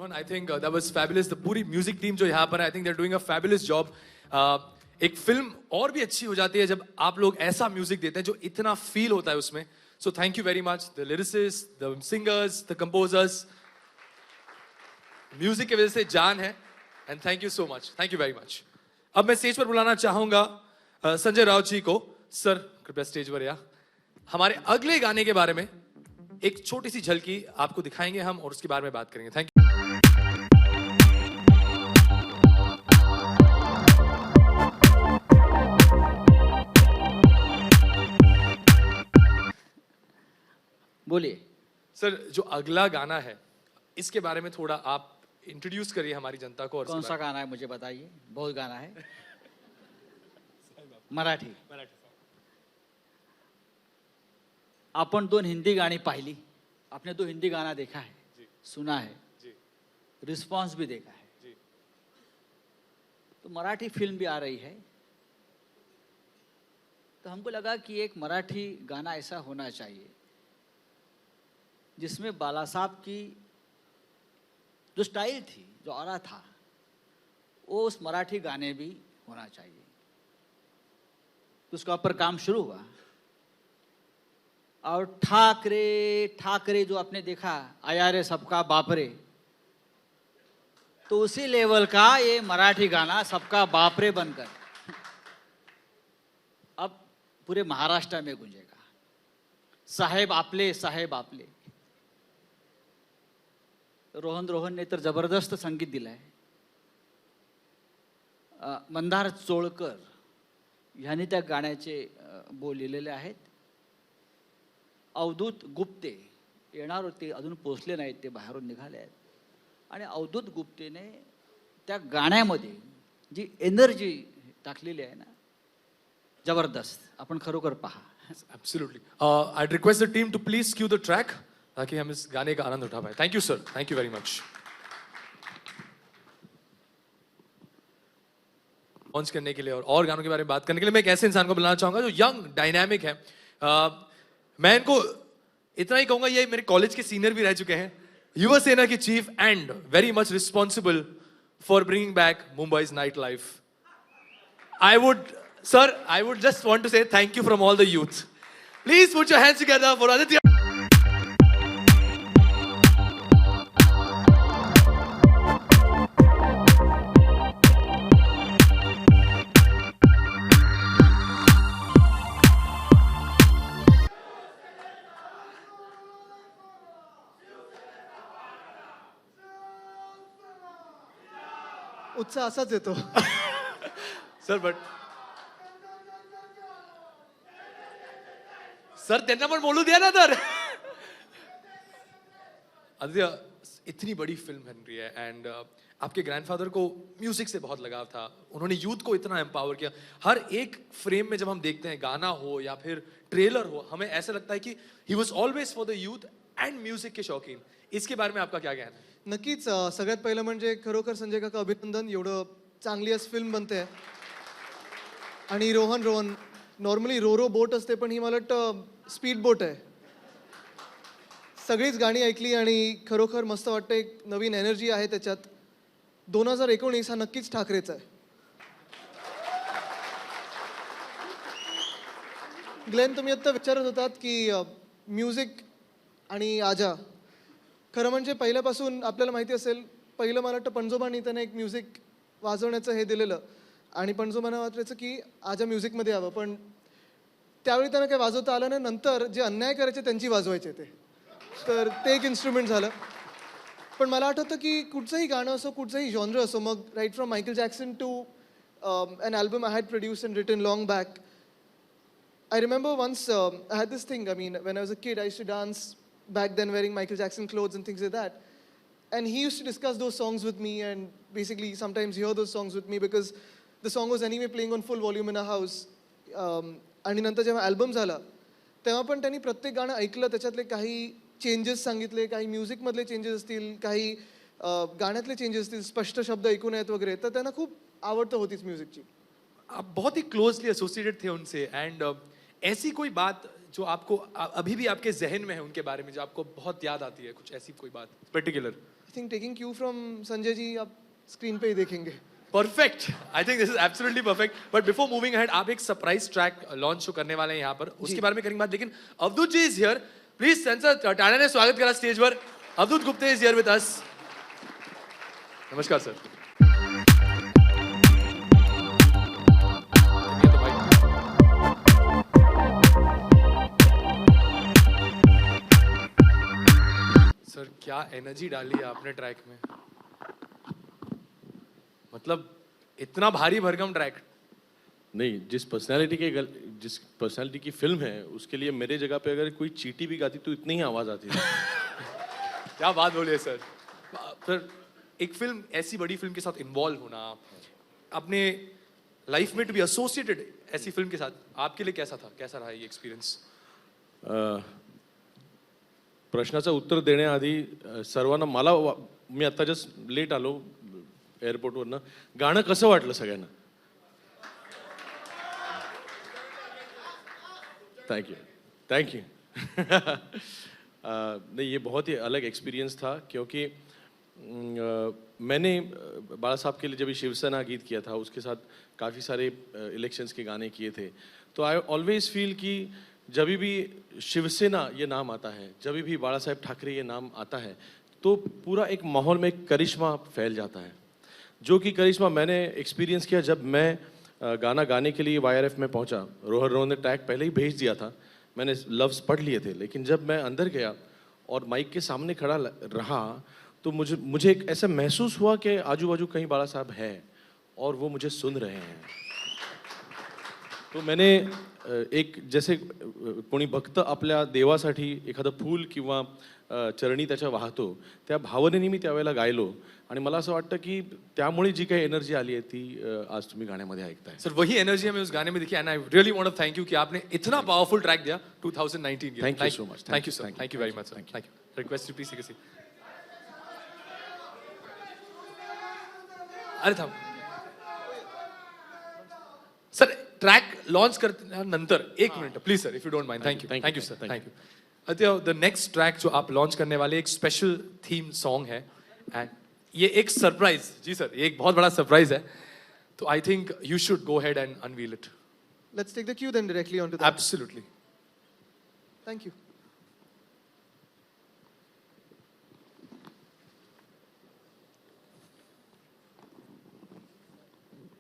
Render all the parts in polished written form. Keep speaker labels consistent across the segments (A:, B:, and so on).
A: everyone. I think that was fabulous. The Puri music team जो यहाँ पर है, I think they're doing a fabulous job. एक film और भी अच्छी हो जाती है जब आप लोग ऐसा म्यूजिक देते हैं जो इतना फील होता है उसमें. So thank you very much, the lyricists, the singers, the composers. Music की वजह से जान है. And thank you so much. Thank you very much. अब मैं स्टेज पर बुलाना चाहूंगा संजय राउत जी को. सर कृपया स्टेज पर या हमारे अगले गाने के बारे में एक छोटी सी झलकी आपको दिखाएंगे हम और उसके बारे में बात करेंगे. Thank you.
B: बोलिए
A: सर, जो अगला गाना है इसके बारे में थोड़ा आप इंट्रोड्यूस करिए हमारी जनता को. और
B: कौन सा गाना है मुझे बताइए. बहुत गाना है. मराठी. आपण 2 हिंदी गाणी पाहिली. आपने 2 हिंदी गाना देखा है, सुना है, रिस्पॉन्स भी देखा है. तो मराठी फिल्म भी आ रही है, तो हमको लगा कि एक मराठी गाना ऐसा होना चाहिए जिसमें बाला साहब की जो स्टाइल थी, जो ऑरा था, वो उस मराठी गाने भी होना चाहिए. तो उसका ऊपर काम शुरू हुआ और ठाकरे ठाकरे जो आपने देखा, आया रे सबका बापरे, तो उसी लेवल का ये मराठी गाना सबका बापरे बनकर अब पूरे महाराष्ट्र में गूंजेगा. साहेब आपले, साहेब आपले. रोहन ने तर जबरदस्त संगीत दिलंय. मंदार चोळकर ह्यांनी त्या गाण्याचे बोल लिहिलेले आहेत. अवधूत गुप्ते येणार होते, अजून पोहोचले नाहीत, ते बाहेरून निघाले आहेत. आणि अवधूत गुप्तेने त्या गाण्यामध्ये जी एनर्जी टाकलेली आहे ना, जबरदस्त. आपण खरोखर पहा.
A: Absolutely. I request the team to please cue the track ताकि हम इस गाने का आनंद उठा पाए. Thank you sir. Thank you very much. Launch करने के लिए और गानों के बारे में बात करने के लिए मैं एक ऐसे इंसान को बुलाना चाहूंगा जो यंग डायनामिक है. मैं इनको इतना ही कहूंगा, ये मेरे कॉलेज के सीनियर भी रह चुके हैं, युवा सेना के chief and very much responsible for bringing back Mumbai's night life. I would just want to say thank you from all the youth. Please put your hands together for Aditya.
C: उत्साह असाच येतो.
A: Sir but sir त्यांना पण बोलू द्या ना. तर आदित्य, इतनी बड़ी फिल्म बन रही है एंड आपके ग्रैंडफादर को म्यूजिक से बहुत लगाव था. उन्होंने यूथ को इतना एम्पावर किया. हर एक फ्रेम में जब हम देखते हैं, गाना हो या फिर ट्रेलर हो, हमें ऐसा लगता है कि he was always for the youth and music के शौकीन. इसके बारे में आपका क्या कहना है?
C: नक्कीच. सगळ्यात पहिलं म्हणजे खरोखर संजय काका अभिनंदन. एवढं चांगली आज फिल्म बनते. आणि रोहन नॉर्मली रो बोट असते, पण ही मला वाटतं स्पीड बोट आहे. सगळीच गाणी ऐकली आणि खरोखर मस्त वाटतं. एक नवीन एनर्जी आहे त्याच्यात. 2019 हा नक्कीच ठाकरेचा आहे. ग्लेन, तुम्ही आत्ता विचारत होतात की म्युझिक आणि आजा, खरं म्हणजे पहिल्यापासून आपल्याला माहिती असेल, पहिलं मला वाटतं पणजोबांनी त्यांना एक म्युझिक वाजवण्याचं हे दिलेलं आणि पणजोबांना वाटायचं की आजा म्युझिकमध्ये यावं, पण त्यावेळी त्यांना काही वाजवता आलं नाही. नंतर जे अन्याय करायचे त्यांची वाजवायचे ते, तर ते एक इन्स्ट्रुमेंट झालं. पण मला आठवतं की कुठचंही गाणं असो, कुठचंही जॉनर असो, मग right from Michael Jackson to an album I had produced and written long back. I remember once I had this thing, I mean, when I was a kid, I used to dance back then wearing Michael Jackson clothes and things like that. And he used to discuss those songs with me and basically sometimes hear those songs with me because the song was anyway playing on full volume in our house. आणि नंतर जेव्हा album झाला तेव्हा पण त्यांनी प्रत्येक गाणं ऐकलं, त्याच्यातले काही चेंजेस सांगितले, काही म्युझिकमधले चेंजेस असतील, काही गाण्यातले चेंजेस असतील, स्पष्ट शब्द ऐकून येत वगैरे, तर त्यांना खूप आवडतं होतीच म्युझिकची.
A: आप बहुत ही क्लोजली एसोसिएटेड थे उनसे एंड ऐसी कोई बात जो आपको अभी भी आपके जहन में है उनके बारे में, जो आपको बहुत याद आती है, कुछ ऐसी कोई बात particular?
C: Think taking cue from Sanjay ji आप स्क्रीन पे ही देखेंगे.
A: Perfect. I think this is absolutely perfect. But before moving ahead, आप एक सरप्राइज ट्रैक लॉन्च करने वाले हैं यहाँ पर, उसके बारे में करेंगे बात. लेकिन Avadhoot ji is here. Please सेंसर टाणा ने स्वागत करा स्टेज पर. Avadhoot Gupte is here with us. नमस्कार सर. सर क्या एनर्जी डाली है आपने ट्रैक में. मतलब इतना भारी भरकम ट्रैक.
D: नहीं, जिस पर्सनालिटी की फिल्म है उसके लिए मेरे जगह पे अगर कोई चींटी भी गाती तो इतनी ही आवाज आती थी.
A: क्या बात बोलिए सर. सर एक फिल्म, ऐसी बड़ी फिल्म के साथ इन्वॉल्व होना, अपने लाइफ में टू बी एसोसिएटेड ऐसी फिल्म के साथ, आपके लिए कैसा था, कैसा रहा ये एक्सपिरियंस.
D: प्रश्नाचं उत्तर देण्याआधी सर्वांना मी आता जस्ट लेट आलो एअरपोर्टवरनं. गाणं कसं वाटलं सगळ्यांना. Thank you. नहीं, ये बहुत ही अलग एक्सपीरियंस था क्योंकि मैंने बाला साहब के लिए जब शिवसेना गीत किया था उसके साथ काफ़ी सारे इलेक्शंस के गाने किए थे. तो आई ऑलवेज फील कि जब भी शिवसेना ये नाम आता है, जब भी बाला साहेब ठाकरे ये नाम आता है, तो पूरा एक माहौल में एक करिश्मा फैल जाता है. जो कि करिश्मा मैंने एक्सपीरियंस किया जब मैं गाना गाने के लिए YRF में पहुंचा. रोहन रोहन ने ट्रैक पहले ही भेज दिया था, मैंने लफ्ज़ पढ़ लिए थे, लेकिन जब मैं अंदर गया और माइक के सामने खड़ा रहा तो मुझे एक ऐसा महसूस हुआ कि आजू बाजू कहीं बाला साहब है और वो मुझे सुन रहे हैं. तो मैंने एक जैसे कोणी भक्त आपल्या देवासाठी एखादं फूल किंवा चरणी त्याच्या वाहतो, त्या भावनेने मी त्यावेळेला गायलो. आणि मला असं वाटतं की त्यामुळे जी काही एनर्जी आली आहे ती आज तुम्ही गाण्यामध्ये ऐकताय.
A: सर वही एनर्जी हमें उस गाने में दिखी. And I really want to thank you कि आपने इतना पावरफुल ट्रैक दिया 2019 के.
D: Thank you so much.
A: Thank you sir. Thank you very much sir. Thank you. Request to please किसी. अरे थांब सर. ट्रॅक लॉन्च नंतर एक minute please sir, if you don't mind. Thank you sir. Thank you. The next track जो आप launch करने वाले एक स्पेशल थीम सॉन्ग है, एंड ये एक सरप्राइज. जी सर, ये एक बहुत बड़ा सरप्राइज है. तो I think you should go head and unveil it.
C: Let's take the cue then directly on to that.
A: Absolutely.
C: Thank you.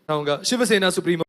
A: चाहूंगा शिवसेना सुप्रीमो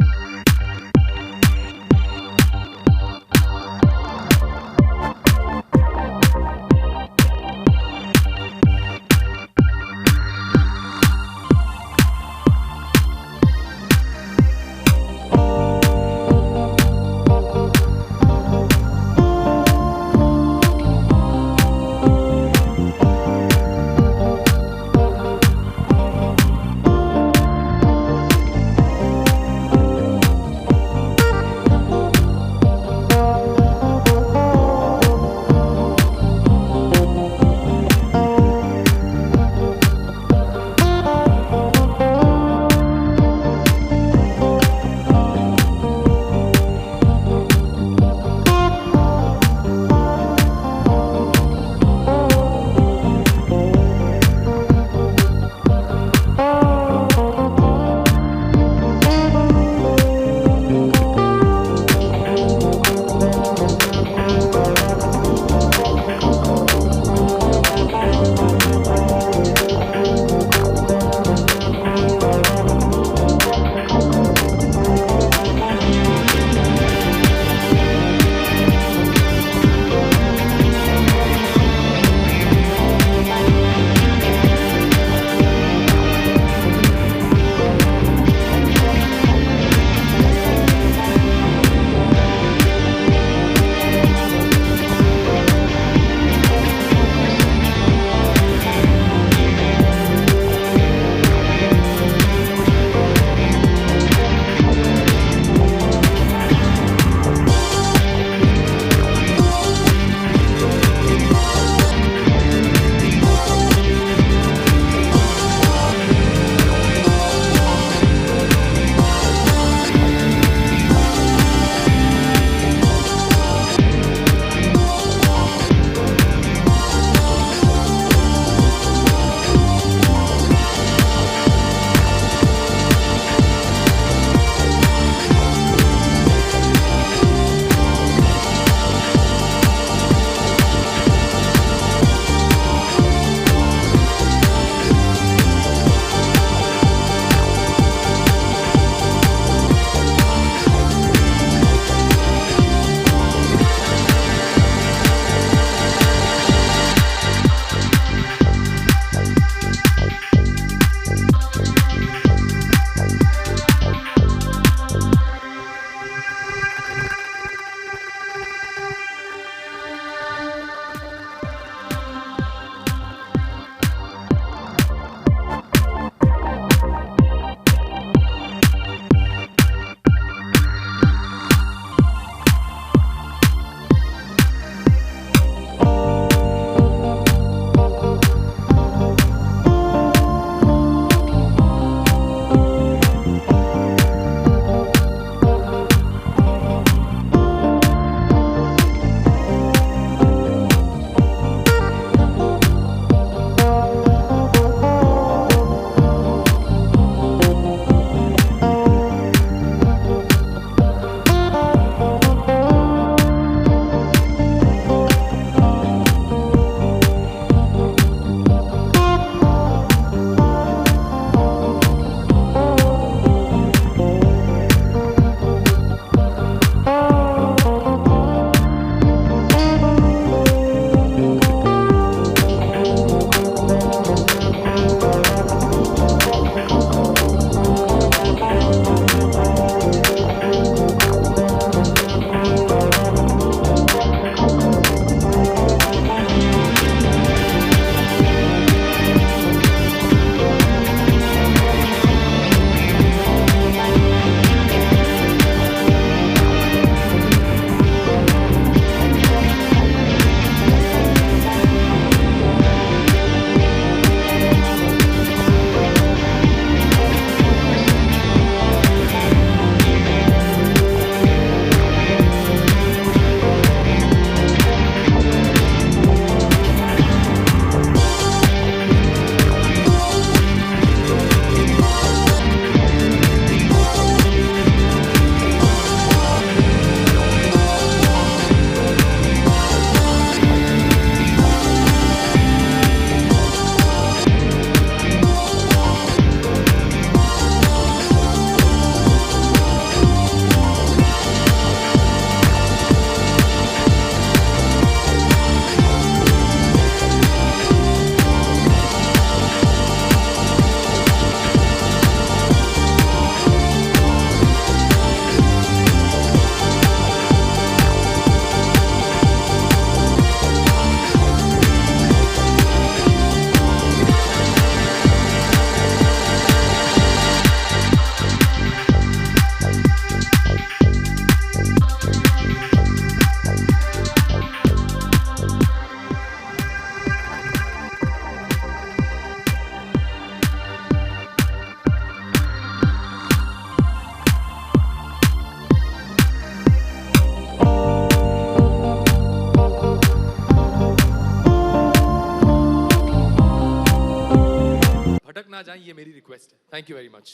A: भटक ना जाएं, ये मेरी रिक्वेस्ट है. Thank you very much.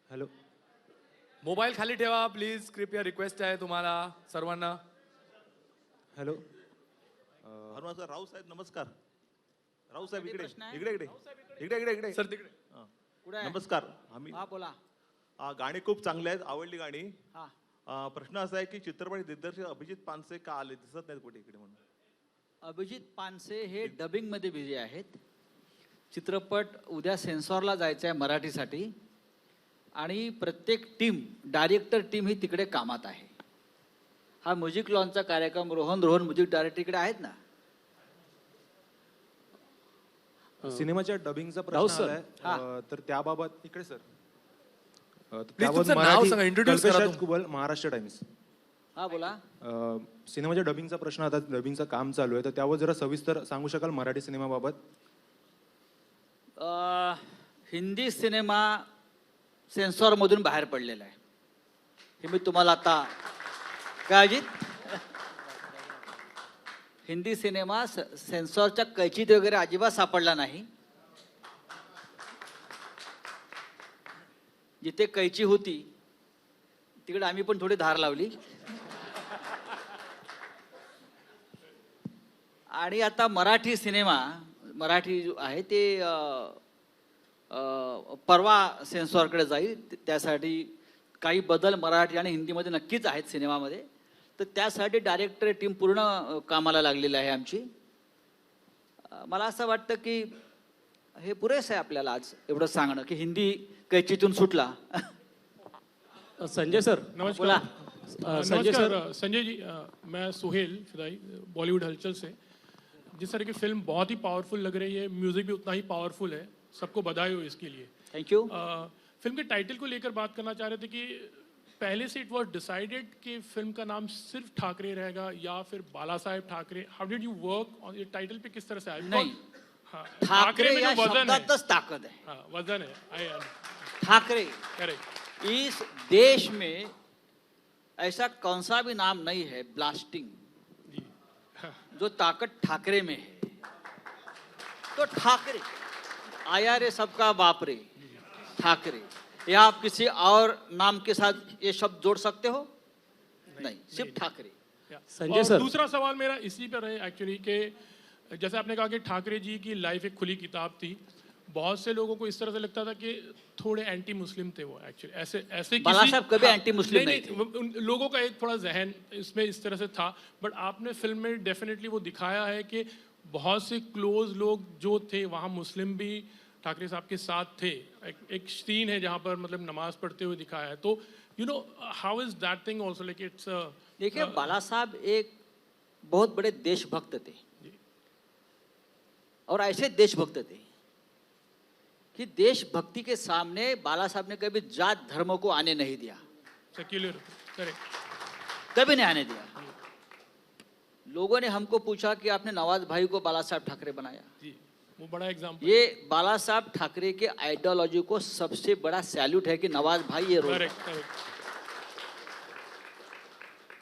E: Hello.
A: Mobile खाली ठेवा प्लीज, कृपया रिक्वेस्ट आहे तुम्हाला सर्वांना.
E: हॅलो.
F: हनुमान सर, राऊत साहेब नमस्कार. राऊत साहेब इकडे
B: प्रश्न आहे?
F: इकडे इकडे इकडे इकडे इकडे
A: सर तिकडे.
B: कुठे आहे?
F: नमस्कार. आम्ही
B: हा बोला.
F: गाणी खूप चांगली आहेत, आवडली गाणी.
B: हा.
F: प्रश्न असा आहे की चित्रपट दिग्दर्शक अभिजित पानसे का आले, दिसत नाहीत कुठे इकडे म्हणून.
B: अभिजित पानसे हे डबिंग मध्ये बिझी आहेत. चित्रपट उद्या सेन्सॉरला जायचा आहे मराठीसाठी आणि प्रत्येक टीम, डायरेक्टर टीम ही तिकडे कामात आहे. हा म्युझिक लॉन्चचा कार्यक्रम रोहन म्युझिक डायरेक्टर इकडे आहेत ना.
E: सिनेमाच्या डबिंगचा
G: राऊत
E: प्रश्न
G: सर.
E: आलाय, तर त्याबाबत इकडे सर.
A: तुमचं नाव सांगा, introduce करा
E: कल्पेश
A: तुम्ही.
E: कुबल, महाराष्ट्र टाइम्स.
B: हा बोला.
E: सिनेमाच्या डबिंगचा प्रश्न, आता डबिंगचं काम चालू आहे, तर त्यावर जरा सविस्तर सांगू शकाल मराठी सिनेमाबाबत?
B: हिंदी सिनेमा सेन्सॉरमधून बाहेर पडलेला आहे हे मी तुम्हाला आता काळजीत. हिंदी सिनेमा सेन्सॉरच्या कैचीत वगैरे अजिबात सापडला नाही. जिथे कैची होती तिकडे आम्ही पण थोडी धार लावली. आणि आता मराठी सिनेमा, मराठी जो आहे ते परवा सेन्सॉरकडे जाईल. त्यासाठी काही बदल मराठी आणि हिंदीमध्ये नक्कीच आहेत सिनेमामध्ये. तर त्यासाठी डायरेक्टर टीम पूर्ण कामाला लागलेली आहे आमची. मला असं वाटतं की हे पुरेसं आहे आपल्याला आज एवढं सांगणं की हिंदी कैचीतून सुटला.
G: संजय सर.
B: बोला.
G: संजय सर.
H: नमस्कार संजय जी, मैं सुहेल फिदाई, बॉलीवुड हलचल से. जिस तरह की फिल्म बहुत ही पावरफुल लग रही है, म्यूजिक भी उतना ही पावरफुल है, सबको बधाई हो इसके लिए.
B: Thank you.
H: Film K title को लेकर बात करना चाह रहे थे कि पहले से इट वाज डिसाइडेड कि फिल्म का नाम सिर्फ ठाकरे रहेगा या फिर बाला साहेब ठाकरे. हाउ डिड यू वर्क ऑन ये टाइटल पे, किस तरह से आया?
B: नहीं,
H: हाँ,
B: ठाकरे
H: में
B: या
H: जो वजन है,
B: शब्दातच ताकद है.
H: हाँ वजन है. आई
B: ठाकरे.
H: करेक्ट.
B: इस देश में ऐसा कौन सा भी नाम नहीं है ब्लास्टिंग
H: जी.
B: जो ताकत ठाकरे में है. तो ठाकरे, आया रे सबका बाप रे, ठाकरे. या आप किसी और नाम के साथ ये शब्द जोड़ सकते हो? नहीं, सिर्फ ठाकरे.
G: संजय
H: और
G: सर.
H: दूसरा सवाल मेरा इसी पर है एक्चुअली कि जैसे आपने कहा कि ठाकरे जी की लाइफ एक खुली किताब थी. बहुत से लोगों को इस तरह से लगता था कि थोड़े एंटी मुस्लिम थे वो एक्चुअली. ऐसे
B: बाला
H: किसी-
B: साहब कभी
H: हाँ,
B: एंटी मुस्लिम नहीं थे.
H: उन लोगों का एक थोड़ा जहन इसमें इस तरह से था. बट आपने फिल्म में डेफिनेटली वो दिखाया है कि बहुत से क्लोज लोग जो थे वहाँ मुस्लिम भी ठाकरे साहब के साथ थे. एक सीन है जहाँ पर मतलब नमाज पढ़ते हुए दिखाया है. तो you know how is that thing also like it's.
B: देखिए, बाला साहब एक बहुत बड़े देशभक्त थे और ऐसे देशभक्त थे कि देशभक्ति के सामने बाला साहब ने कभी जात धर्म को आने नहीं दिया.
H: सेक्युलर. करेक्ट.
B: कभी नहीं आने दिया. लोगों ने हमको पूछा कि आपने नवाज भाई को बाला साहब ठाकरे बनाया.
H: जी, वो बड़ा एग्जाम्पल.
B: ये बाला साहब ठाकरे के आइडियोलॉजी को सबसे बड़ा सैल्यूट है कि नवाज भाई ये रोल,
H: करेक्ट. करेक्ट.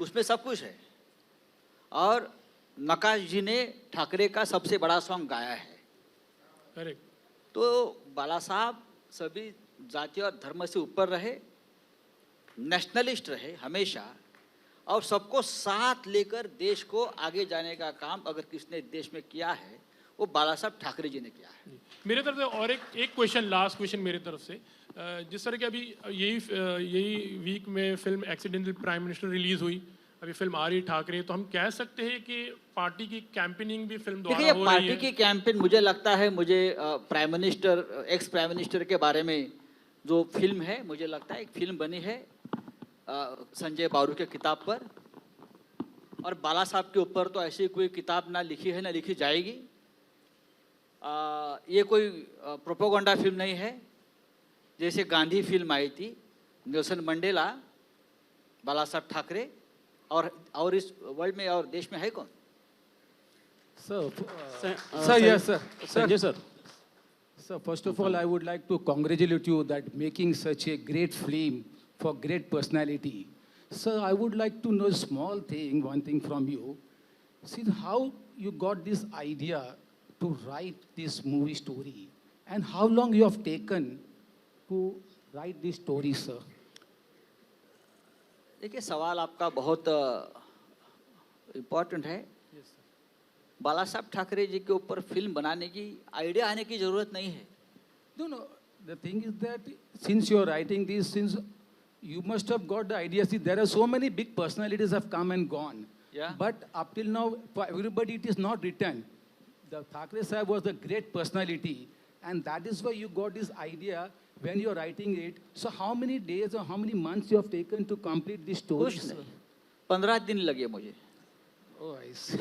B: उसमें सब कुछ है. और नकाश जी ने ठाकरे का सबसे बड़ा सॉन्ग गाया है.
H: करेक्ट.
B: तो बाला साहब सभी जाति और धर्म से ऊपर रहे, नेशनलिस्ट रहे हमेशा, और सबको साथ लेकर देश को आगे जाने का काम अगर किसने देश में किया है वो बाला साहब ठाकरे जी ने किया है.
H: मेरे तरफ से और एक क्वेश्चन, लास्ट क्वेश्चन मेरे तरफ से. जिस तरह की अभी यही वीक में film accidental prime minister release हुई, अभी फिल्म आ रही ठाकरे, तो हम कह सकते हैं कि पार्टी की कैंपेनिंग भी फिल्म द्वारा
B: देखिए,
H: हो रही
B: पार्टी
H: है.
B: की कैंपेन, मुझे लगता है, मुझे prime minister, ex prime minister के बारे में जो फिल्म है, मुझे लगता है एक फिल्म बनी है संजय बारू के किताब पर, और बाला साहब के ऊपर तो ऐसी कोई किताब ना लिखी है ना लिखी जाएगी. ये कोई प्रोपोगंडा फिल्म नहीं है. जैसे गांधी फिल्म आई थी, नेल्सन मंडेला, बाला साहब ठाकरे, और इस वर्ल्ड में और देश में है कौन?
G: Sir, yes, sir. Sanjay sir. Sir, first of all, I would like to congratulate you that making such a great film for great personality. Sir, I would like to know a small thing, one thing from you. See how you got this idea to write this movie story? And how long you have taken to write this story, sir?
B: देखिए, सवाल आपका बहुत important है। बाला साहब ठाकरे जी के ऊपर film बनाने की idea आने की जरूरत नहीं है।
G: No, no. The thing is that since you are writing this, since you must have got the idea. See, there are so many big personalities have come and gone.
B: Yeah.
G: But up till now, for everybody, it is not written. The Thackeray Sahib was a great personality, and that is why you got this idea when you are writing it. So, how many days or how many months you have taken to complete this story?
B: कुछ नहीं, 15 दिन लगे मुझे।
G: Oh, I see.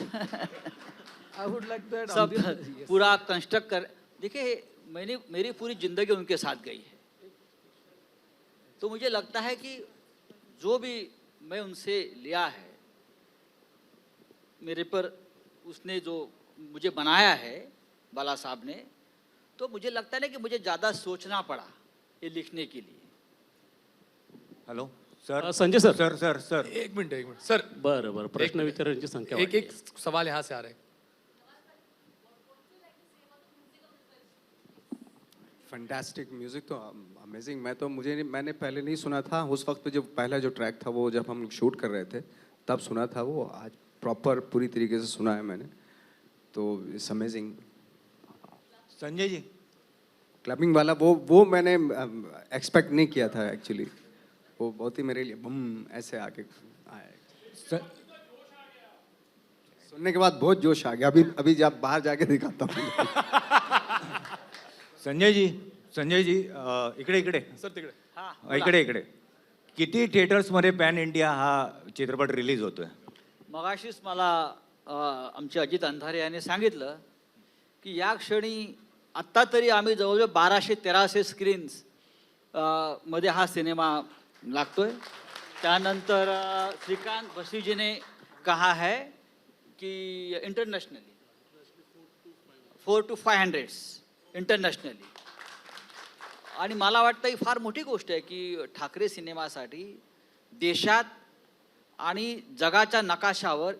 G: I would like that.
B: Sub
G: Yes.
B: पूरा construct कर, देखिए मेरी पूरी जिंदगी उनके साथ गई है, तो मुझे लगता है कि जो भी मैं उनसे लिया है, मेरे पर उसने जो मुझे बनाया है बाला साहब ने, तो मुझे लगता है ना कि मुझे ज़्यादा सोचना पड़ा ये लिखने के लिए।
I: Hello sir
J: Sanjay sir
I: sir sir sir
A: एक मिनट सर,
J: बरं बरं प्रश्न विचारण्याची संख्या
A: एक एक सवाल यहाँ से आ रहा है।
K: फैंटास्टिक म्यूजिक तो अमेजिंग। मैंने पहले नहीं सुना था उस वक्त पे, जब पहला जो ट्रैक था वो जब हम शूट कर रहे थे तब सुना था वो। आज प्रॉपर पूरी तरीके से सुना है मैंने, तो it's amazing.
I: Sanjay ji
K: clubbing वाला वो मैंने एक्सपेक्ट नहीं किया था एक्चुअली। वो बहुत ही मेरे लिए बम ऐसे आके आया। सुनने के बाद बहुत जोश आ गया। अभी जब बाहर जाके दिखाता हूँ।
I: संजय जी इकडे इकडे
A: सर तिकडे
B: हाँ,
I: इकडे किती थिएटर्समध्ये पॅन इंडिया हा चित्रपट रिलीज होतोय?
B: मगाशीच मला आमचे अजित अंधारे यांनी सांगितलं की या क्षणी आत्ता तरी आम्ही जवळजवळ 1200-1300 स्क्रीन्स मध्ये हा सिनेमा लागतोय। त्यानंतर श्रीकांत बसीजीने कहा है कि इंटरनॅशनली 400 to 500 इंटरनॅशनली। आणि मला वाटतं ही फार मोठी गोष्ट आहे की ठाकरे सिनेमासाठी देशात आणि जगाच्या नकाशावर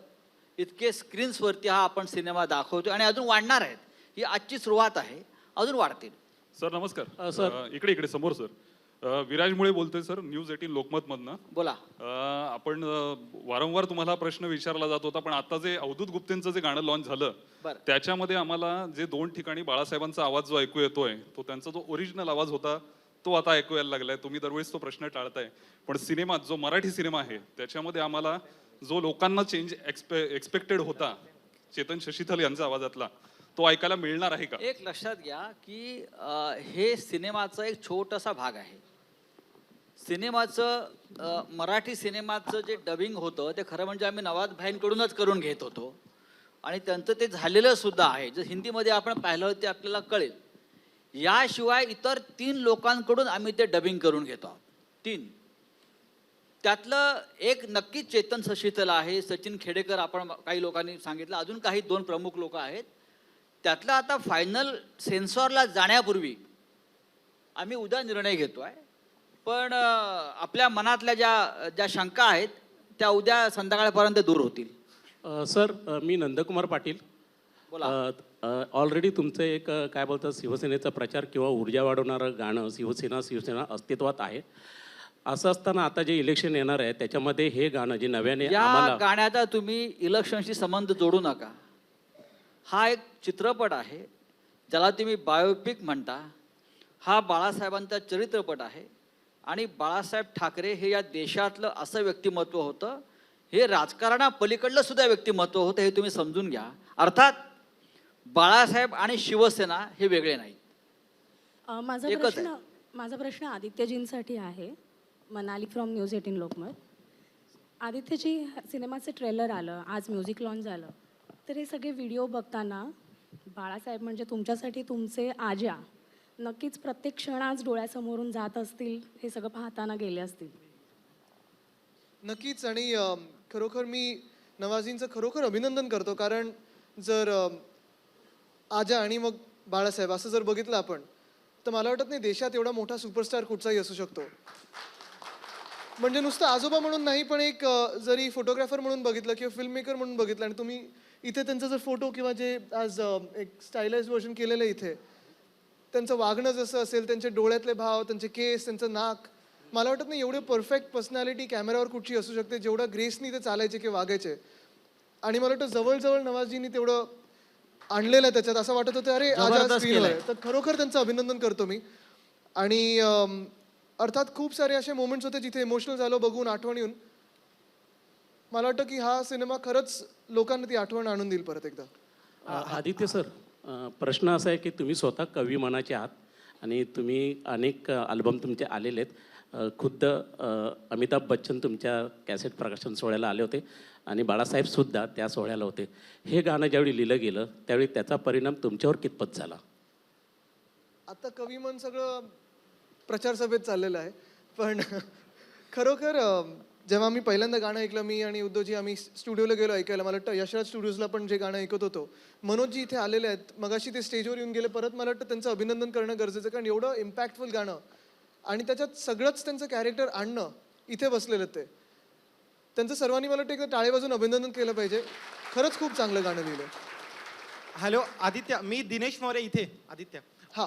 B: इतके स्क्रीन्सवरती हा आपण सिनेमा दाखवतो आणि अजून वाढणार आहेत। ही आजची सुरुवात आहे, अजून वाढतील।
L: सर नमस्कार।
J: सर.
L: इकडे समोर सर। विराज मुळे बोलतोय सर, न्यूज 18 लोकमतमधनं।
B: बोला।
L: आपण वारंवार तुम्हाला प्रश्न विचारला जात होता, पण आता जे अवधूत गुप्तेंचं जे गाणं लॉन्च झालं
B: बरं।
L: त्याच्यामध्ये आम्हाला जे 2 ठिकाणी बाळासाहेबांचा आवाज जो ऐकू येतोय तो त्यांचा जो ओरिजिनल आवाज होता तो आता ऐकू यायला लागलाय। तुम्ही दरवेळेस तो प्रश्न टाळताय, पण सिनेमात जो मराठी सिनेमा आहे त्याच्यामध्ये आम्हाला जो लोकांना चेंज एक्सपेक्टेड होता चेतन शशीथल यांचा आवाजातला, तो ऐकायला मिळणार आहे का?
B: एक लक्षात घ्या की हे सिनेमाचा एक छोटासा भाग आहे। सिनेमाचं मराठी सिनेमाचं जे डबिंग होतं ते खरं म्हणजे आम्ही नवाज भाईंकडूनच करून घेत होतो आणि त्यांचं ते झालेलं सुद्धा आहे। जर हिंदीमध्ये आपण पाहिलं ते आपल्याला कळेल। याशिवाय इतर 3 लोकांकडून आम्ही ते डबिंग करून घेतो आहोत। 3 त्यातलं एक नक्कीच चेतन शशीथल आहे, सचिन खेडेकर आपण काही लोकांनी सांगितलं, अजून काही 2 प्रमुख लोक आहेत। त्यातलं आता फायनल सेन्सॉरला जाण्यापूर्वी आम्ही उद्या निर्णय घेतोय, पण आपल्या मनातल्या ज्या शंका आहेत त्या उद्या संध्याकाळपर्यंत दूर होतील।
J: सर मी नंदकुमार पाटील।
B: बोला।
J: ऑलरेडी तुमचं एक काय बोलतात शिवसेनेचा प्रचार किंवा ऊर्जा वाढवणारं गाणं शिवसेना अस्तित्वात आहे। असं असताना आता जे इलेक्शन येणार आहे त्याच्यामध्ये हे गाणं जे नव्याने
B: या गाण्याचा तुम्ही इलेक्शनशी संबंध जोडू नका। हा एक चित्रपट आहे ज्याला तुम्ही बायोपिक म्हणता। हा बाळासाहेबांचा चरित्रपट आहे आणि बाळासाहेब ठाकरे हे या देशातलं असं व्यक्तिमत्व होतं, हे राजकारणापलीकडलं सुद्धा व्यक्तिमत्व होतं, हे तुम्ही समजून घ्या। अर्थात बाळासाहेब आणि शिवसेना हे वेगळे नाहीत।
M: माझा प्रश्न आदित्यजींसाठी आहे। Manali from News 18 Lokmat. आदित्यजी, सिनेमाचं ट्रेलर आलं, आज म्युझिक लॉन्च झालं, तर हे सगळे व्हिडिओ बघताना बाळासाहेब म्हणजे तुमच्यासाठी तुमचे आजा नक्कीच प्रत्येक क्षण आज डोळ्यासमोरून जात असतील, हे सगळं पाहताना गेले असतील।
C: नक्कीच। आणि खरोखर मी नवाजींचं खरोखर अभिनंदन करतो, कारण जर आजा आणि मग बाळासाहेब असं जर बघितलं आपण, तर मला वाटत नाही देशात एवढा मोठा सुपरस्टार कुठचाही असू शकतो। म्हणजे नुसतं आजोबा म्हणून नाही, पण एक जरी फोटोग्राफर म्हणून बघितलं किंवा फिल्म मेकर म्हणून बघितलं आणि तुम्ही इथे त्यांचा जर फोटो किंवा जे आज एक स्टायलाइज वर्जन केलेलं आहे इथे, त्यांचं वागणं जसं असेल, त्यांचे डोळ्यातले भाव, त्यांचे केस, त्यांचं नाक, मला वाटत नाही एवढे परफेक्ट पर्सनॅलिटी कॅमेरावर कुठची असू शकते जेवढं ग्रेसनी ते चालायचे किंवा वागायचे. आणि मला वाटतं जवळजवळ नवाजजींनी तेवढं आणलेलं आहे त्याच्यात. असं वाटत होतं अरे आज
B: जबरदस्त
C: स्क्रीनवर आहे.
B: केलंय.
C: तर खरोखर त्यांचं अभिनंदन करतो मी. आणि अर्थात खूप सारे असे मोमेंट्स होते जिथे इमोशनल झालो बघून, आठवण येऊन. मला वाटतं की हा सिनेमा खरंच लोकांना ती आठवण आणून देईल परत एकदा.
J: आदित्य सर, प्रश्न असा आहे की तुम्ही स्वतः कवी मनाचे आहात आणि तुम्ही अनेक अल्बम तुमचे आलेले आहेत. खुद्द अमिताभ बच्चन तुमच्या कॅसेट प्रकाशन सोहळ्याला आले होते आणि बाळासाहेबसुद्धा त्या सोहळ्याला होते. हे गाणं ज्यावेळी लिहिलं गेलं त्यावेळी त्याचा परिणाम तुमच्यावर कितपत झाला?
C: आता कवी मन सगळं प्रचार सभेत चाललेलं आहे, पण खरोखर जेव्हा मी पहिल्यांदा गाणं ऐकलं, मी आणि उद्धवजी आम्ही स्टुडिओला गेलो ऐकायला. मला वाटतं यशराज स्टुडिओजला पण जे गाणं ऐकत होतो, मनोजजी इथे आलेले आहेत, मगाशी ते स्टेजवर येऊन गेले परत. मला वाटतं त्यांचं अभिनंदन करणं गरजेचं, कारण एवढं इम्पॅक्टफुल गाणं आणि त्याच्यात सगळंच त्यांचं कॅरेक्टर आणणं, इथे बसलेलं ते त्यांचं सर्वांनी मला वाटतं एकदा टाळे वाजून अभिनंदन केलं पाहिजे. खरंच खूप चांगलं गाणं लिहिलं.
N: हॅलो आदित्य, मी दिनेश मोरे इथे. आदित्य,
C: हा.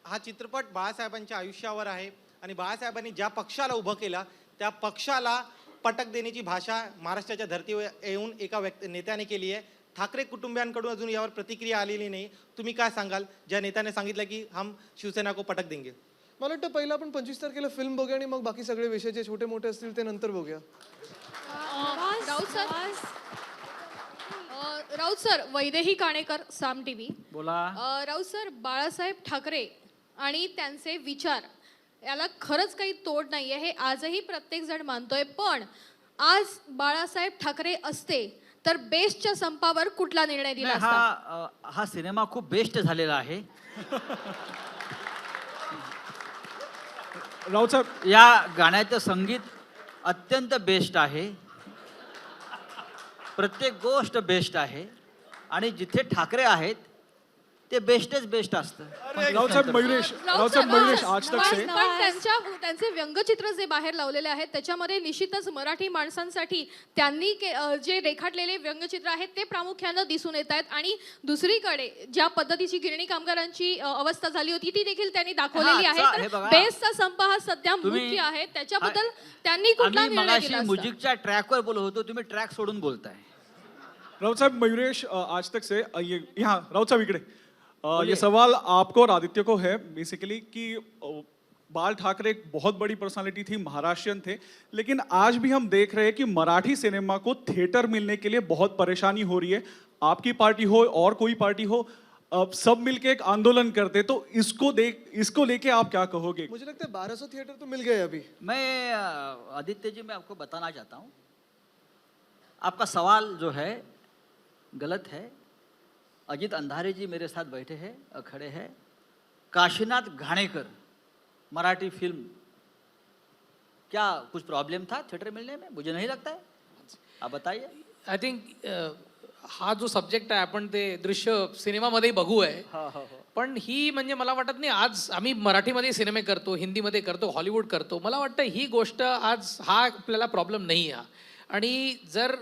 N: हा चित्रपट बाळासाहेबांच्या आयुष्यावर आहे आणि बाळासाहेबांनी ज्या पक्षाला उभं केलं त्या पक्षाला पटक देण्याची भाषा महाराष्ट्राच्या धर्तीवर येऊन एका नेत्याने केली आहे. ठाकरे कुटुंबियांकडून अजून यावर प्रतिक्रिया आलेली नाही. तुम्ही काय सांगाल ज्या नेत्याने सांगितलं की हम शिवसेना को पटक देंगे?
C: मला वाटतं पहिलं आपण 25 तारखेला फिल्म बघूया आणि मग बाकी सगळे विषय जे छोटे मोठे असतील ते नंतर बघूया.
O: राऊत सर, वैदेही काणेकर, साम टीव्ही.
B: बोला.
O: राऊत सर, बाळासाहेब ठाकरे आणि त्यांचे विचार याला खरंच काही तोड नाहीये, हे आजही प्रत्येक जण मानतोय. पण आज बाळासाहेब ठाकरे असते तर बेस्टच्या संपावर कुठला निर्णय दिला असता?
B: हा सिनेमा खूप बेस्ट झालेला आहे.
P: राऊत साहेब,
B: या गाण्याचं संगीत अत्यंत बेस्ट आहे. प्रत्येक गोष्ट बेस्ट आहे आणि जिथे ठाकरे आहेत ते बेस्टच बेस्ट असतं.
P: राऊत साहेब मयुरेश, आज तक से
O: पण त्यांचे व्यंगचित्र जे बाहेर लावलेले आहेत त्याच्यामध्ये निश्चितच मराठी माणसांसाठी त्यांनी जे रेखाटलेले व्यंगचित्र आहेत ते प्रामुख्यानं दिसून येत आहेत. आणि दुसरीकडे ज्या पद्धतीची गिरणी कामगारांची अवस्था झाली होती ती देखील त्यांनी दाखवलेली आहे. बेस्टचा संप हा सध्या मुख्य आहे, त्याच्याबद्दल त्यांनी कुठला निर्णय दिला असता?
B: म्युझिकच्या ट्रॅकवर बोलत होतो, तुम्ही ट्रॅक सोडून बोलताय.
P: राउत साहब मयूरेश आज तक से ये यहाँ राउत साहब इकड़े ये सवाल आपको और आदित्य को है बेसिकली कि बाल ठाकरे एक बहुत बड़ी पर्सनालिटी थी, महाराष्ट्रियन थे, लेकिन आज भी हम देख रहे हैं कि मराठी सिनेमा को थिएटर मिलने के लिए बहुत परेशानी हो रही है. आपकी पार्टी हो और कोई पार्टी हो, सब मिलके एक आंदोलन करते, तो इसको लेके आप क्या कहोगे?
C: मुझे लगता है 1200 थिएटर तो मिल गए अभी.
B: मैं आदित्य जी, मैं आपको बताना चाहता हूँ, आपका सवाल जो है गलत है. अजित अंधारे जी मेरे साथ बैठे हैं, खड़े हैं. काशीनाथ घाणेकर, मराठी फिल्म, क्या कुछ प्रॉब्लम था थिएटर मिलने में? मुझे नहीं लगता है. आप बताइए.
A: आय थिंक हा जो सब्जेक्ट आहे आपण ते दृश्य सिनेमामध्ये बघू आहे, पण ही म्हणजे मला वाटत नाही आज आम्ही मराठीमध्ये सिनेमे करतो, हिंदीमध्ये करतो, हॉलिवूड करतो, मला वाटतं ही गोष्ट आज हा आपल्याला प्रॉब्लेम नाही आहे. आणि जर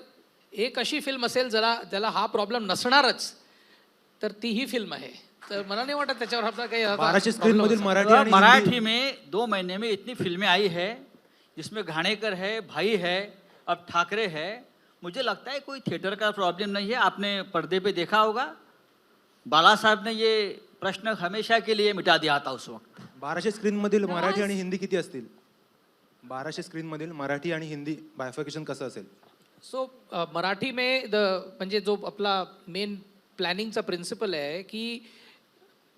A: एक अशी फिल्म असेल ज्याला हा प्रॉब्लेम नसणारच तर ती ही फिल्म आहे. तर मला नाही वाटत त्याच्यावर आपला काही
E: 1200 स्क्रीन मधील
B: मराठी में 2 महीने में इतनी फिल्में आई है जिसमें घाणेकर है, भाई है, अब ठाकरे है. मुझे लगता है कोई थिएटर का प्रॉब्लम नहीं है. आपने पर्दे पे देखा होगा, बाला साहब ने ये प्रश्न हमेशा के लिए मिटा दिया था उस वक्त.
E: 1200 स्क्रीन मधील मराठी आणि हिंदी किती असतील? 1200 स्क्रीन मधील मराठी आणि हिंदी बायफिकेशन कसं असेल?
A: सो मराठी में म्हणजे जो आपला मेन प्लॅनिंगचा प्रिन्सिपल आहे की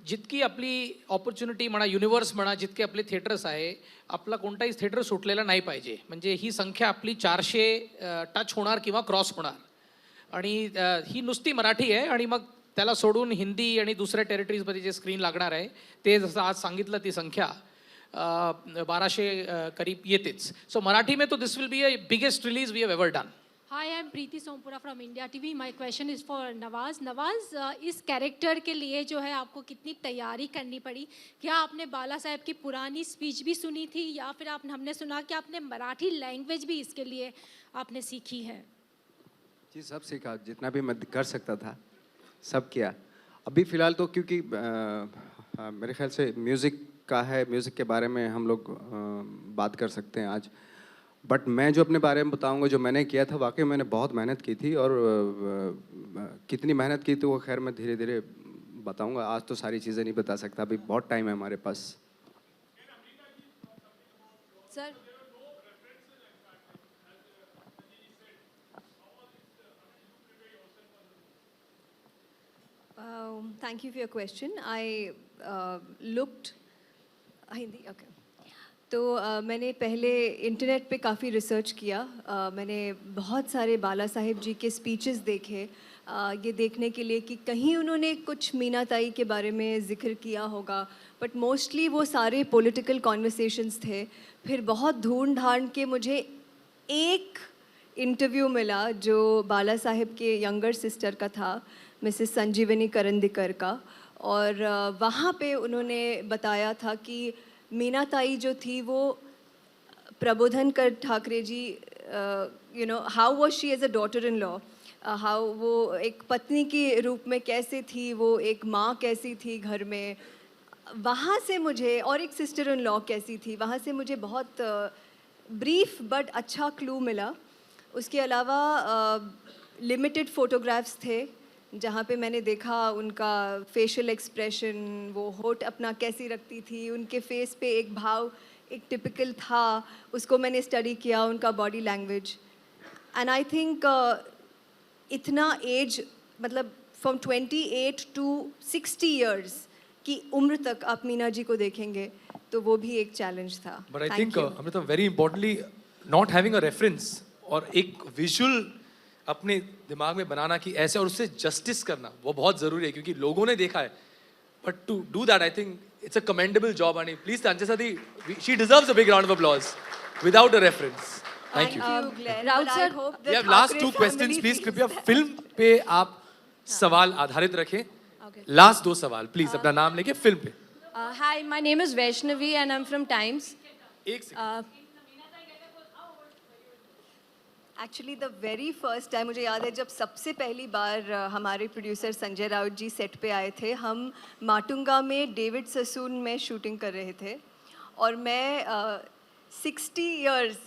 A: जितकी आपली ऑपॉर्च्युनिटी म्हणा, युनिवर्स म्हणा, जितके आपले थिएटर्स आहे, आपला कोणताही थिएटर सुटलेला नाही पाहिजे. म्हणजे ही संख्या आपली 400 टच होणार किंवा क्रॉस होणार. आणि ही नुसती मराठी आहे आणि मग त्याला सोडून हिंदी आणि दुसऱ्या टेरिटरीजमध्ये जे स्क्रीन लागणार आहे ते जसं आज सांगितलं ती संख्या 1200 करीब येतेच. सो मराठी में तो this will be a biggest release we have ever done.
Q: Hi, I'm Preeti Sompura from India TV. My question is for Nawaz. Nawaz, इस कैरेक्टर के लिए जो है आपको कितनी तैयारी करनी पड़ी? क्या आपने बाला साहब की पुरानी स्पीच भी सुनी थी या फिर हमने सुना कि आपने मराठी लैंग्वेज भी इसके लिए आपने सीखी है?
K: जी सब सीखा, जितना भी मैं कर सकता था सब किया। अभी फ़िलहाल तो क्योंकि मेरे ख्याल से म्यूज़िक का है, म्यूज़िक के बारे में हम लोग बात कर सकते हैं आज। बट मैं जो अपने बारे में बताऊंगा, जो मैंने किया था, वाकई मैंने बहुत मेहनत की थी। और कितनी मेहनत की तो वो खैर मैं धीरे धीरे बताऊंगा। आज तो सारी चीज़ें नहीं बता सकता, अभी बहुत टाइम है हमारे pass.
O: Sir
R: Thank you for your question. I looked Hindi okay तो मैंने पहले इंटरनेट पे काफ़ी रिसर्च किया। मैंने बहुत सारे बाला साहेब जी के स्पीचेस देखे ये देखने के लिए कि कहीं उन्होंने कुछ मीनाताई के बारे में ज़िक्र किया होगा, बट मोस्टली वो सारे पॉलिटिकल कॉन्वर्सेशंस थे। फिर बहुत ढूंढ ढांड के मुझे एक इंटरव्यू मिला जो बाला साहेब के यंगर सिस्टर का था, मिसेस संजीवनी करंदीकर का। और वहाँ पे उन्होंने बताया था कि मीनाताई जो थी वो Prabodhankar Thackeray ji you know how was she as a daughter in law, how वो एक पत्नी के रूप में कैसे थी, वो एक माँ कैसी थी घर में, वहाँ से मुझे, और एक सिस्टर इन लॉ कैसी थी, वहाँ से मुझे बहुत ब्रीफ बट अच्छा क्लू मिला। उसके अलावा लिमिटेड फ़ोटोग्राफ्स थे जहाँ पे मैंने देखा उनका फेशियल एक्सप्रेशन, वो होठ अपना कैसी रखती थी, उनके फेस पे एक भाव एक टिपिकल था, उसको मैंने स्टडी किया, उनका body language. And I think इतना एज, मतलब फ्रॉम 28 to 60 ईयर्स की उम्र तक आप मीना जी को देखेंगे तो वो भी एक चैलेंज था।
A: But I think Amruta, very importantly not having a reference और एक विजुअल अपने दिमाग में बनाना कि ऐसे, और उससे जस्टिस करना वो बहुत ज़रूरी है क्योंकि लोगों ने देखा है। But to do that I think it's a commendable job. आणि प्लीज त्यांच्यासाठी she deserves a big round of applause without a reference. Thank you.
O: Raut sir,
A: we have last 2 questions, please कृपया फिल्म पे आप सवाल आधारित रखें। लास्ट 2 सवाल please, अपना नाम लेके film pay.
R: High, my name is Vaishnavi and I am from times. Actually the very first time मुझे याद है जब सबसे पहली बार हमारे प्रोड्यूसर संजय राउत जी सेट पे आए थे। हम माटुंगा में डेविड ससून में शूटिंग कर रहे थे और मैं 60 इयर्स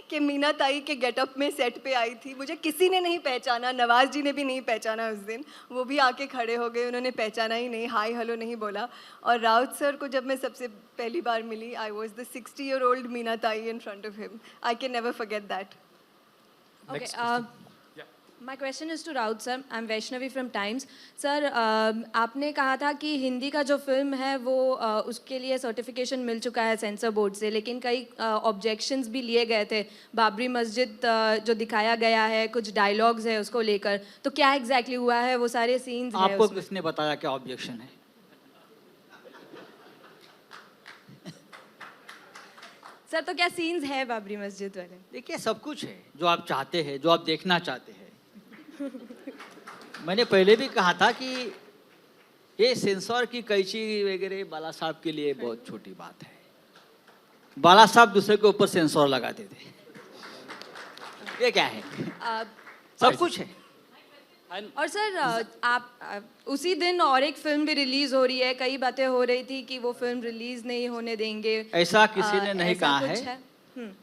R: के मीनाताई के गेटअप में सेट पे आई थी। मुझे किसी ने नहीं पहचाना, नवाज जी ने भी नहीं पहचाना उस दिन। वो भी आके खड़े हो गए, उन्होंने पहचाना ही नहीं, हाय हेलो नहीं बोला। और राउत सर को जब मैं सबसे पहली बार मिली, I was the 60-year-old Meenatai in front of him. I can never forget that.
S: Okay, my question is to Raut sir. I'm Vaishnavi from Times. Sir, आपने कहा था कि हिंदी का जो फिल्म है वो उसके लिए सर्टिफिकेशन मिल चुका है सेंसर बोर्ड से, लेकिन कई ऑब्जेक्शंस भी लिए गए थे। बाबरी मस्जिद जो दिखाया गया है, कुछ डायलॉग्स है उसको लेकर, तो क्या एग्जैक्टली हुआ है? वो सारे सीन्स
B: आपको किसने बताया क्या ऑब्जेक्शन है?
S: सर, तो क्या सीन्स है बाबरी मस्जिद वाले?
B: देखिए, सब कुछ है जो आप चाहते हैं, जो आप देखना चाहते हैं। मैंने पहले भी कहा था कि ये सेंसर की कैंची वगैरह बाला साहब के लिए बहुत छोटी बात है। बाला साहब दूसरे के ऊपर सेंसर लगाते थे। ये क्या है? सब कुछ है।
S: और सर, आप उसी दिन और एक फिल्म भी रिलीज हो रही है, कई बातें हो रही थी कि वो फिल्म रिलीज नहीं होने देंगे।
B: ऐसा किसी ने नहीं कहा है,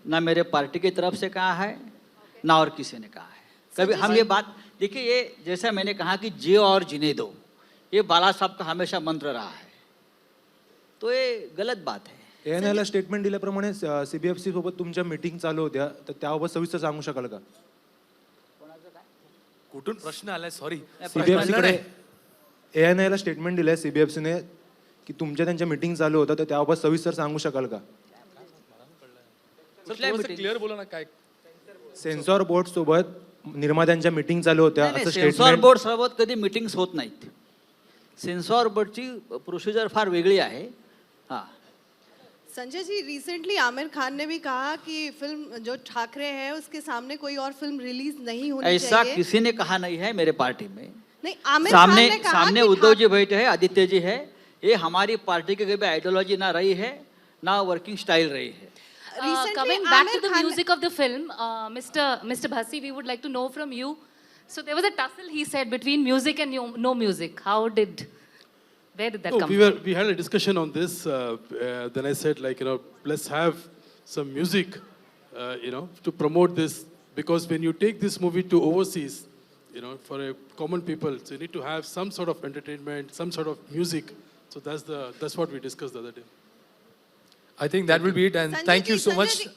B: ना मेरे पार्टी की तरफ से कहा है, ना और किसी ने कहा है। कभी हम ये बात, देखिए, ये जैसा मैंने कहा कि जियो और जीने दो, ये बाला साहब का हमेशा मंत्र रहा है, तो ये गलत बात है।
E: ANI ला स्टेटमेंट दिल्याप्रमाणे CBFC सोबत तुमच्या मीटिंग चालू होत्या, तर त्याबाबत सविस्तर सांगू शकाल का?
A: कुठून प्रश्न आलाय? सॉरी,
E: CBFC कडे ANI ला स्टेटमेंट दिलंय CBFC ने की तुमच्या त्यांच्या मीटिंग चालू होतं, तर त्याबाबत सविस्तर सांगू शकाल का?
A: क्लिअर बोला ना काय?
B: सेन्सॉर
E: बोर्ड सोबत निर्मात्यांच्या मीटिंग चालू होत्या असं
B: सेन्सॉर
E: स्टेटमेंट.
B: बोर्ड सोबत कधी मीटिंग्स होत नाहीत. सेन्सॉर बोर्डची प्रोसिजर फार वेगळी आहे. हां,
T: संजय जी, रिसेंटली आमिर खान ने भी कहा कि फिल्म जो ठाकरे है उसके सामने कोई और फिल्म रिलीज नहीं होनी
B: ऐसा
T: चाहिए।
B: किसी ने कहा नहीं है मेरे पार्टी में।
T: नहीं, आमिर खान
B: सामने
T: ने कहा
B: सामने
T: कि
B: उद्धव जी बैठे हैं, आदित्य जी है, ये हमारी पार्टी की कभी आइडियोलॉजी ना रही है ना वर्किंग स्टाइल रही है।
U: Coming back to the music of the film, Mr. Bhasi, we would like to know from you. So there was a tussle, he said, between music and no music. Where did that come from?
V: We had a discussion on this. Then I said, let's have some music, to promote this. Because when you take this movie to overseas, for a common people, so you need to have some sort of entertainment, some sort of music. So that's what we discussed the other day.
A: I think that will be it. And
T: Sanjay
A: thank
T: ji,
A: you so
T: Sanjay
A: much.
T: ji.